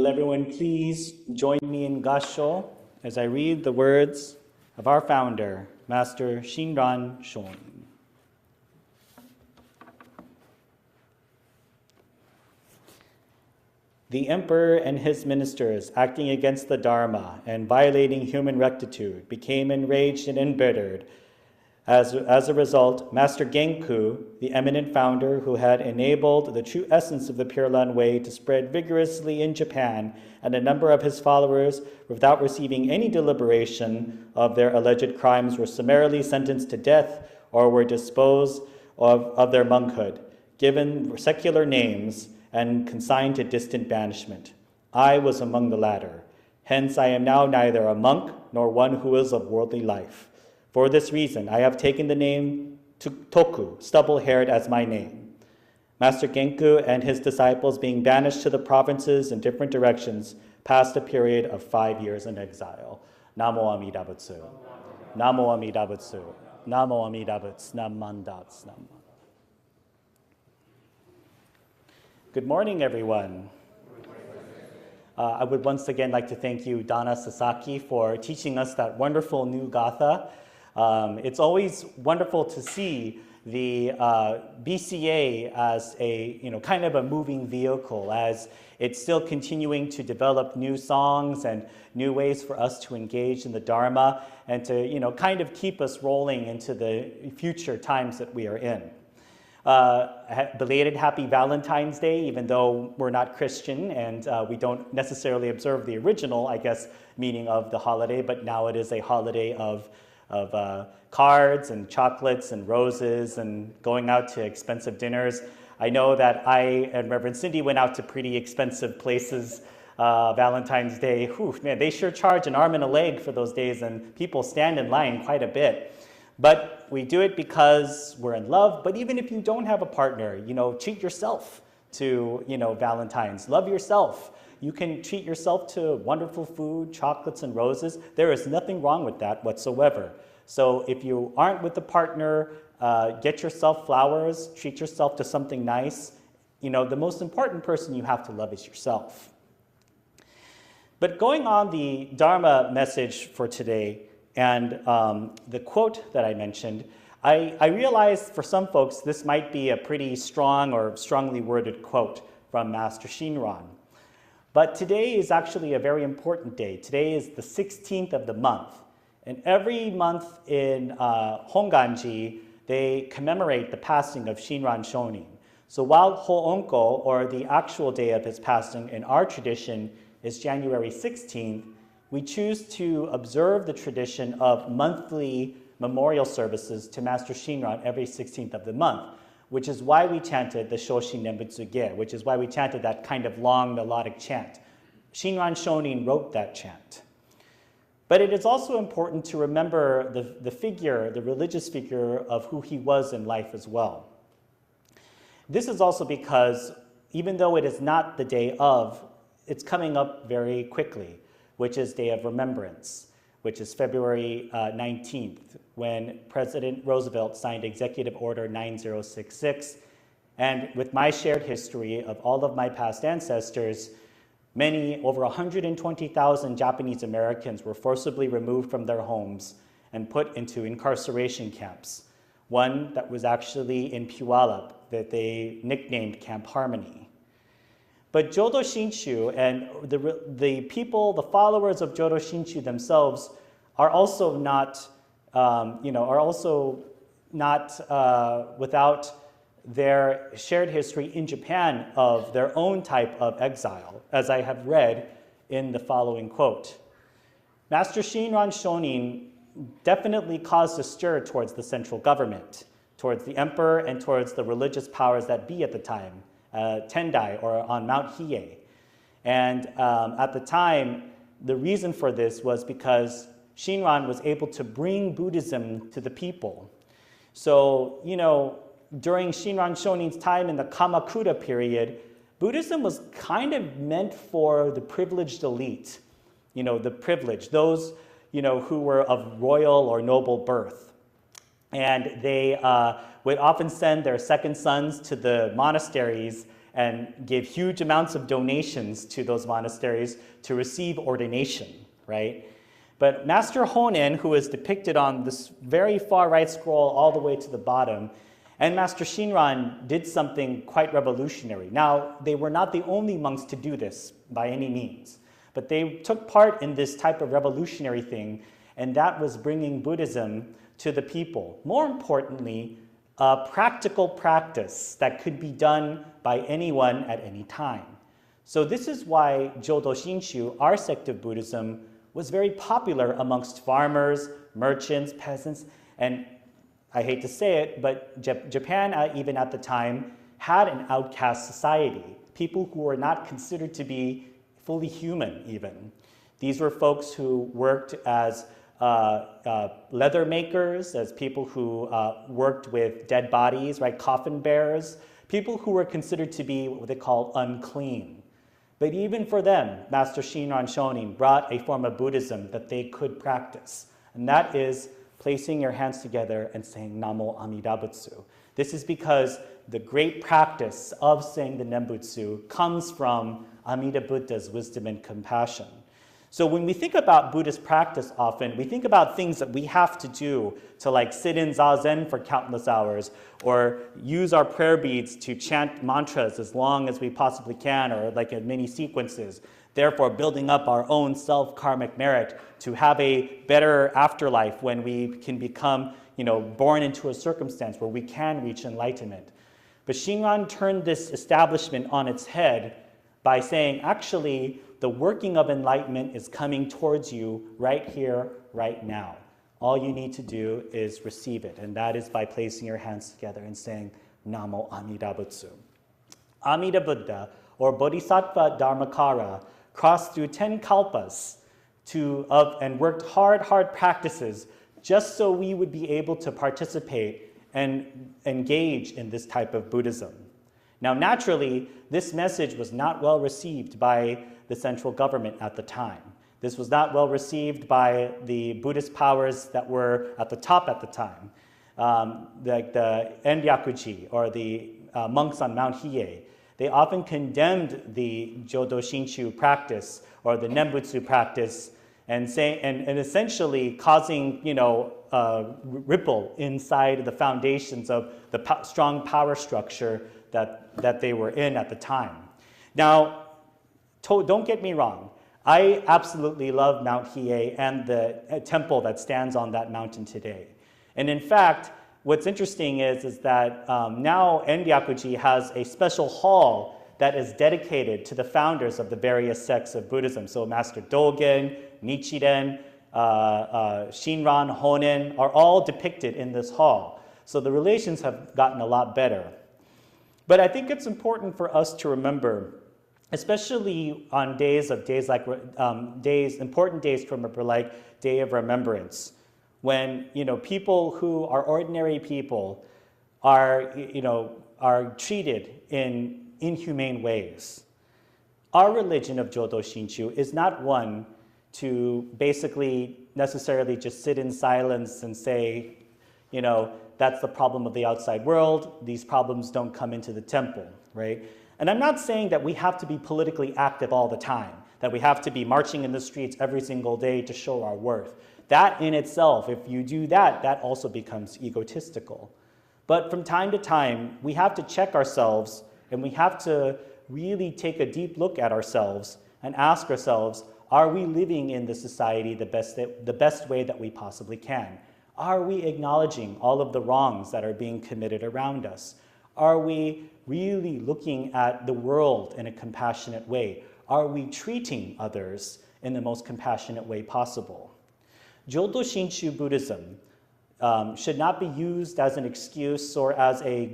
Will everyone please join me in Gassho as I read the words of our founder, Master Shinran Shonin. The emperor and his ministers, acting against the Dharma and violating human rectitude, became enraged and embittered. As a result, Master Genku, the eminent founder who had enabled the true essence of the Pure Land Way to spread vigorously in Japan, and a number of his followers, without receiving any deliberation of their alleged crimes, were summarily sentenced to death or were disposed of their monkhood, given secular names, and consigned to distant banishment. I was among the latter. Hence, I am now neither a monk nor one who is of worldly life. For this reason, I have taken the name Toku, stubble-haired, as my name. Master Genku and his disciples, being banished to the provinces in different directions, passed a period of 5 years in exile. Namo Amida Butsu. Namo Amida Butsu. Namo Amida Butsu. Namandatsu. Good morning, everyone. I would once again like to thank you, Donna Sasaki, for teaching us that wonderful new gatha. It's always wonderful to see the BCA as a kind of a moving vehicle, as it's still continuing to develop new songs and new ways for us to engage in the Dharma and to kind of keep us rolling into the future times that we are in. Belated happy Valentine's Day, even though we're not Christian and we don't necessarily observe the original, I guess, meaning of the holiday, but now it is a holiday of cards and chocolates and roses and going out to expensive dinners. I know that I and Reverend Cindy went out to pretty expensive places Valentine's Day. Whew, man, they sure charge an arm and a leg for those days, and people stand in line quite a bit. But we do it because we're in love. But even if you don't have a partner, treat yourself to, Valentine's. Love yourself. You can treat yourself to wonderful food, chocolates, and roses. There is nothing wrong with that whatsoever. So if you aren't with a partner, get yourself flowers, treat yourself to something nice. The most important person you have to love is yourself. But going on the Dharma message for today, and the quote that I mentioned, I realized for some folks this might be a pretty strong or strongly worded quote from Master Shinran. But today is actually a very important day. Today is the 16th of the month. And every month in Honganji, they commemorate the passing of Shinran Shonin. So while Ho'onko, or the actual day of his passing in our tradition, is January 16th, we choose to observe the tradition of monthly memorial services to Master Shinran every 16th of the month, which is why we chanted the Shoshin Nembutsuge, which is why we chanted that kind of long melodic chant. Shinran Shonin wrote that chant. But it is also important to remember the religious figure of who he was in life as well. This is also because even though it is not the day of, it's coming up very quickly, which is Day of Remembrance, which is February 19th, when President Roosevelt signed Executive Order 9066. And with my shared history of all of my past ancestors, over 120,000 Japanese Americans were forcibly removed from their homes and put into incarceration camps. One that was actually in Puyallup that they nicknamed Camp Harmony. But Jodo Shinshu and the people, the followers of Jodo Shinshu themselves are also not, without their shared history in Japan of their own type of exile, as I have read in the following quote. Master Shinran Shonin definitely caused a stir towards the central government, towards the emperor, and towards the religious powers that be at the time, Tendai, or on Mount Hiei. And at the time, the reason for this was because Shinran was able to bring Buddhism to the people. So, during Shinran Shonin's time in the Kamakura period, Buddhism was kind of meant for the privileged elite, the privileged, those, who were of royal or noble birth. And they would often send their second sons to the monasteries and give huge amounts of donations to those monasteries to receive ordination, right? But Master Honen, who is depicted on this very far right scroll all the way to the bottom, and Master Shinran did something quite revolutionary. Now, they were not the only monks to do this by any means, but they took part in this type of revolutionary thing, and that was bringing Buddhism to the people. More importantly, a practical practice that could be done by anyone at any time. So this is why Jodo Shinshu, our sect of Buddhism, was very popular amongst farmers, merchants, peasants, and I hate to say it, but Japan, even at the time, had an outcast society, people who were not considered to be fully human even. These were folks who worked as leather makers, as people who worked with dead bodies, right, coffin bearers, people who were considered to be what they call unclean. But even for them, Master Shinran Shonin brought a form of Buddhism that they could practice, and that is placing your hands together and saying Namo Amida Butsu. This is because the great practice of saying the Nembutsu comes from Amida Buddha's wisdom and compassion. So when we think about Buddhist practice often, we think about things that we have to do to like sit in zazen for countless hours, or use our prayer beads to chant mantras as long as we possibly can, or like in many sequences, therefore building up our own self-karmic merit to have a better afterlife when we can become, born into a circumstance where we can reach enlightenment. But Shinran turned this establishment on its head by saying, actually, the working of enlightenment is coming towards you right here, right now. All you need to do is receive it, and that is by placing your hands together and saying, Namo Amida Butsu. Amida Buddha, or Bodhisattva Dharmakara, crossed through 10 kalpas and worked hard practices just so we would be able to participate and engage in this type of Buddhism. Now, naturally, this message was not well received by the central government at the time. This was not well received by the Buddhist powers that were at the top at the time, like the Enryakuji, or the monks on Mount Hiei. They often condemned the Jodo Shinshu practice, or the Nembutsu practice, and essentially causing, ripple inside the foundations of the strong power structure that they were in at the time. Now, don't get me wrong. I absolutely love Mount Hiei and the temple that stands on that mountain today. And in fact, what's interesting is that now Enryakuji has a special hall that is dedicated to the founders of the various sects of Buddhism. So Master Dogen, Nichiren, Shinran, Honen are all depicted in this hall. So the relations have gotten a lot better. But I think it's important for us to remember, especially on important days to remember, like Day of Remembrance, when people who are ordinary people are treated in inhumane ways. Our religion of Jodo Shinshu is not one to basically necessarily just sit in silence and say, that's the problem of the outside world. These problems don't come into the temple, right? And I'm not saying that we have to be politically active all the time, that we have to be marching in the streets every single day to show our worth. That in itself, if you do that, that also becomes egotistical. But from time to time, we have to check ourselves, and we have to really take a deep look at ourselves and ask ourselves, are we living in the society the best way that we possibly can? Are we acknowledging all of the wrongs that are being committed around us? Are we really looking at the world in a compassionate way? Are we treating others in the most compassionate way possible? Jodo Shinshu Buddhism should not be used as an excuse or as a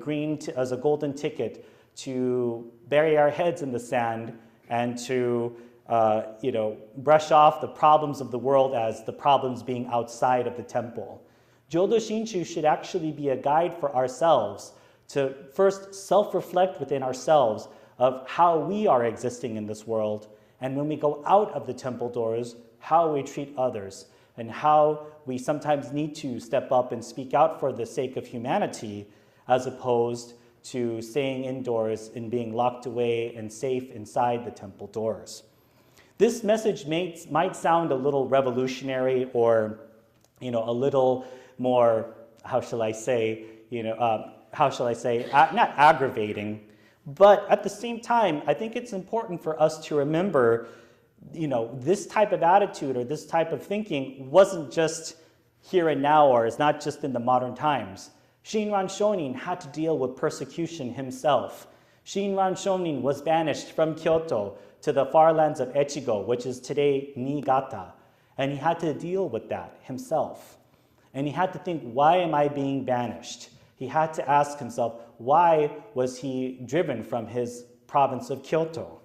golden ticket to bury our heads in the sand and to brush off the problems of the world as the problems being outside of the temple. Jodo Shinshu should actually be a guide for ourselves to first self-reflect within ourselves of how we are existing in this world, and when we go out of the temple doors, how we treat others, and how we sometimes need to step up and speak out for the sake of humanity, as opposed to staying indoors and being locked away and safe inside the temple doors. This message might sound a little revolutionary or, a little more, not aggravating, but at the same time, I think it's important for us to remember, this type of attitude or this type of thinking wasn't just here and now, or is not just in the modern times. Shinran Shonin had to deal with persecution himself. Shinran Shonin was banished from Kyoto to the far lands of Echigo, which is today Niigata, and he had to deal with that himself. And he had to think, why am I being banished? He had to ask himself, why was he driven from his province of Kyoto?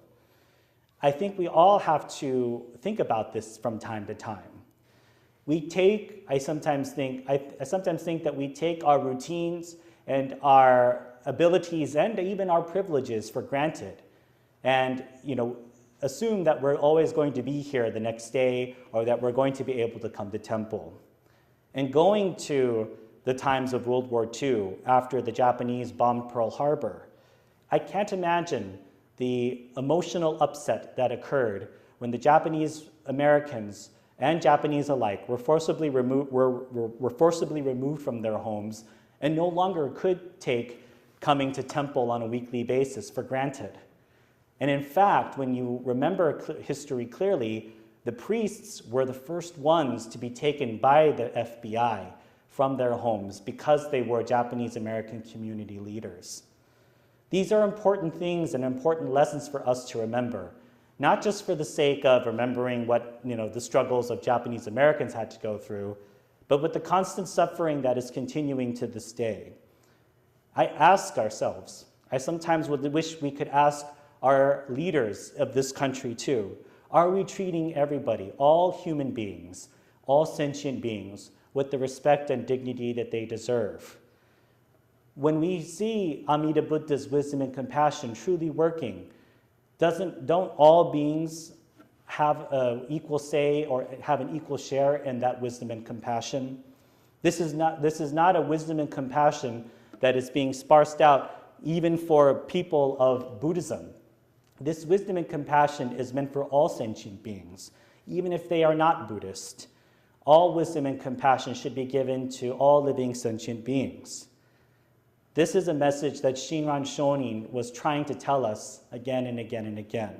I think we all have to think about this from time to time. I sometimes think that we take our routines and our abilities and even our privileges for granted, and assume that we're always going to be here the next day, or that we're going to be able to come to temple. And going to the times of World War II, after the Japanese bombed Pearl Harbor, I can't imagine the emotional upset that occurred when the Japanese Americans and Japanese alike were forcibly removed from their homes and no longer could take coming to temple on a weekly basis for granted. And in fact, when you remember history clearly, the priests were the first ones to be taken by the FBI from their homes because they were Japanese American community leaders. These are important things and important lessons for us to remember, not just for the sake of remembering what the struggles of Japanese Americans had to go through, but with the constant suffering that is continuing to this day. I ask ourselves, I sometimes would wish we could ask our leaders of this country too, are we treating everybody, all human beings, all sentient beings, with the respect and dignity that they deserve? When we see Amida Buddha's wisdom and compassion truly working, don't all beings have an equal say or have an equal share in that wisdom and compassion? This is not a wisdom and compassion that is being sparsed out even for people of Buddhism. This wisdom and compassion is meant for all sentient beings, even if they are not Buddhist. All wisdom and compassion should be given to all living sentient beings. This is a message that Shinran Shonin was trying to tell us again and again and again.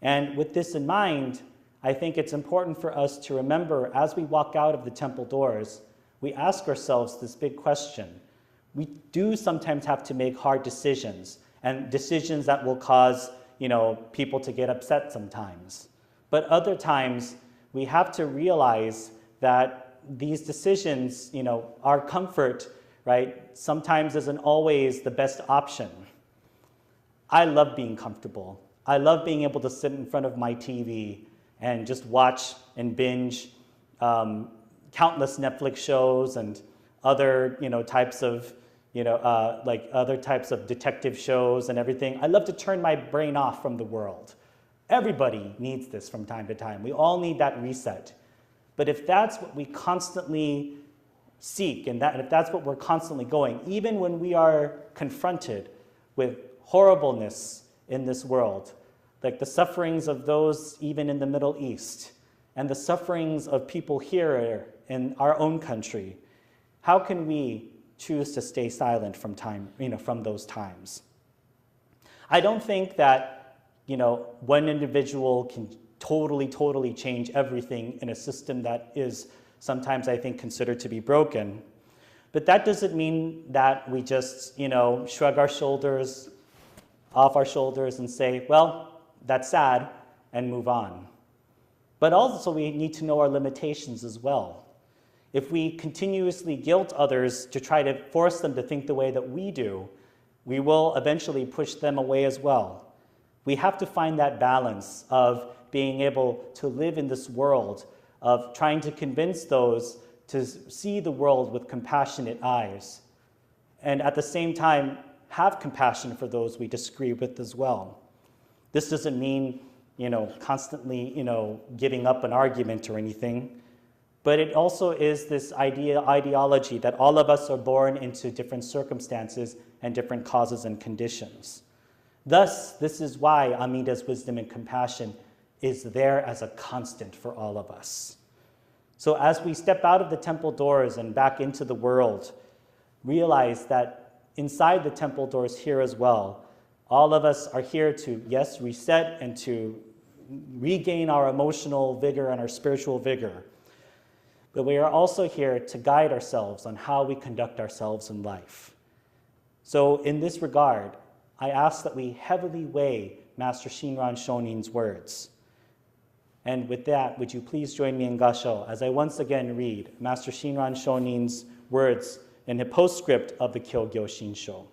And with this in mind, I think it's important for us to remember as we walk out of the temple doors, we ask ourselves this big question. We do sometimes have to make hard decisions, and decisions that will cause people to get upset sometimes. But other times, we have to realize that these decisions, our comfort, right, sometimes isn't always the best option. I love being comfortable. I love being able to sit in front of my TV and just watch and binge countless Netflix shows and other types of other types of detective shows and everything. I love to turn my brain off from the world. Everybody needs this from time to time. We all need that reset. But if that's what we constantly seek, and if that's what we're constantly going, even when we are confronted with horribleness in this world, like the sufferings of those even in the Middle East, and the sufferings of people here in our own country, how can we choose to stay silent from those times? I don't think that one individual can totally change everything in a system that is sometimes, I think, considered to be broken. But that doesn't mean that we just shrug our shoulders off our shoulders and say, well, that's sad, and move on. But also we need to know our limitations as well. If we continuously guilt others to try to force them to think the way that we do, we will eventually push them away as well. We have to find that balance of being able to live in this world, of trying to convince those to see the world with compassionate eyes, and at the same time have compassion for those we disagree with as well. This doesn't mean constantly giving up an argument or anything, but it also is this ideology that all of us are born into different circumstances and different causes and conditions. Thus, this is why Amida's wisdom and compassion is there as a constant for all of us. So as we step out of the temple doors and back into the world, realize that inside the temple doors here as well, all of us are here to, yes, reset and to regain our emotional vigor and our spiritual vigor. But we are also here to guide ourselves on how we conduct ourselves in life. So in this regard, I ask that we heavily weigh Master Shinran Shonin's words. And with that, would you please join me in Gasho as I once again read Master Shinran Shonin's words in the postscript of the Kyogyo Shinsho.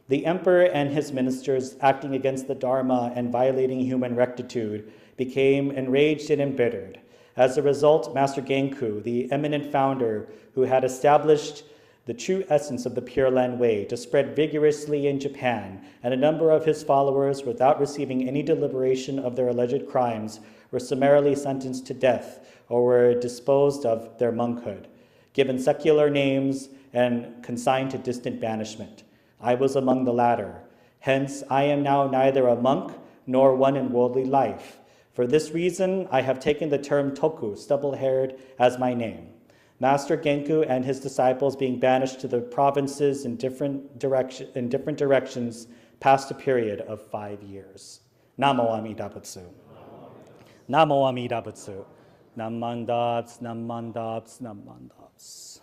The emperor and his ministers, acting against the Dharma and violating human rectitude, became enraged and embittered. As a result, Master Genku, the eminent founder who had established the true essence of the Pure Land Way, to spread vigorously in Japan, and a number of his followers, without receiving any deliberation of their alleged crimes, were summarily sentenced to death or were disposed of their monkhood, given secular names, and consigned to distant banishment. I was among the latter. Hence, I am now neither a monk nor one in worldly life. For this reason, I have taken the term Toku, stubble-haired, as my name. Master Genku and his disciples, being banished to the provinces in different directions, passed a period of 5 years. Namo Amida Butsu. Namo Amida Butsu. Nam mandabs, nam mandabs, nam mandabs.